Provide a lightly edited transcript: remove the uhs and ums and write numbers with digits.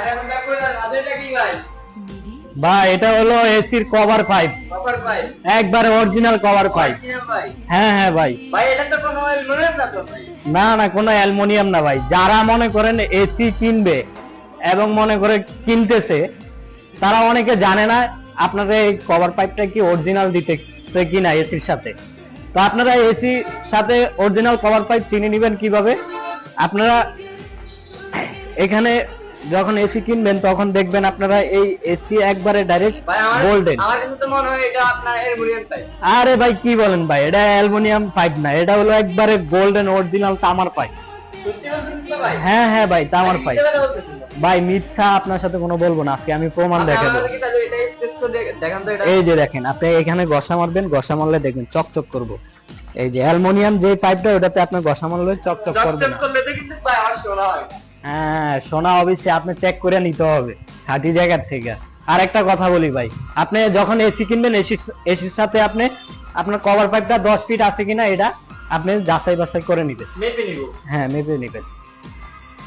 আর এখন দেখো এটা কি ভাই? ভাই এটা হলো এসির কভার পাইপ, কভার পাইপ একবারে অরিজিনাল কভার পাইপ। ভাই হ্যাঁ হ্যাঁ ভাই। ভাই এটা তো কোনো অ্যালুমিনিয়াম না তো ভাই? না না, কোনো অ্যালুমিনিয়াম না ভাই। যারা মনে করেন এসি কিনবে এবং মনে করে কিনতেছে, তারা অনেকে জানে না আপনারা এই কভার পাইপটা কি অরিজিনাল দিতেছে কিনা এসির সাথে। তো আপনারা এসির সাথে অরিজিনাল কভার পাইপ চিনে নেবেন কিভাবে? আপনারা এখানে যখন এসি কিনবেন তখন দেখবেন আপনারা এই এসি একবারে ডাইরেক্ট ভাই গোল্ডেন। আমার কাছে তো মনে হয় এটা আপনার অ্যালুমিনিয়াম পাইপ। আরে ভাই কি বলেন ভাই, এটা অ্যালুমিনিয়াম পাইপ না, এটা হলো একবারে গোল্ডেন অরিজিনাল তামার পাইপ। সত্যি বলছেন তো ভাই? হ্যাঁ হ্যাঁ ভাই, তামার পাইপ। মিথ্যে কথা বলতেছেন না? ভাই মিথ্যা আপনার সাথে কোনো বলবো না, আজকে আমি প্রমাণ দেখাবো। আমাদেরকে তাহলে এটা স্কেচ করে দেখান তো এটা। এই যে দেখেন, আপনি এখানে ঘষা মারবেন, ঘষা মারলে দেখবেন চকচক করবো। এই যে অ্যালুমিনিয়াম যে পাইপটা, ওটাতে আপনি ঘষা মারলে চকচক করবে চকচক না। করলে তো কিন্তু ভাই আমার শোনা হয়। হ্যাঁ, সোনা অবশ্যই আপনি চেক করে নিতে হবে খাঁটি জায়গার থেকে। আর একটা কথা বলি ভাই, আপনি যখন এসি কিনবেন, এসির সাথে আপনি আপনার কভার পাইপটা 10 ফিট আছে কিনা এটা আপনি যাচাই বাছাই করে নিবেন। মেপে নিব। হ্যাঁ, মেপে নিবেন।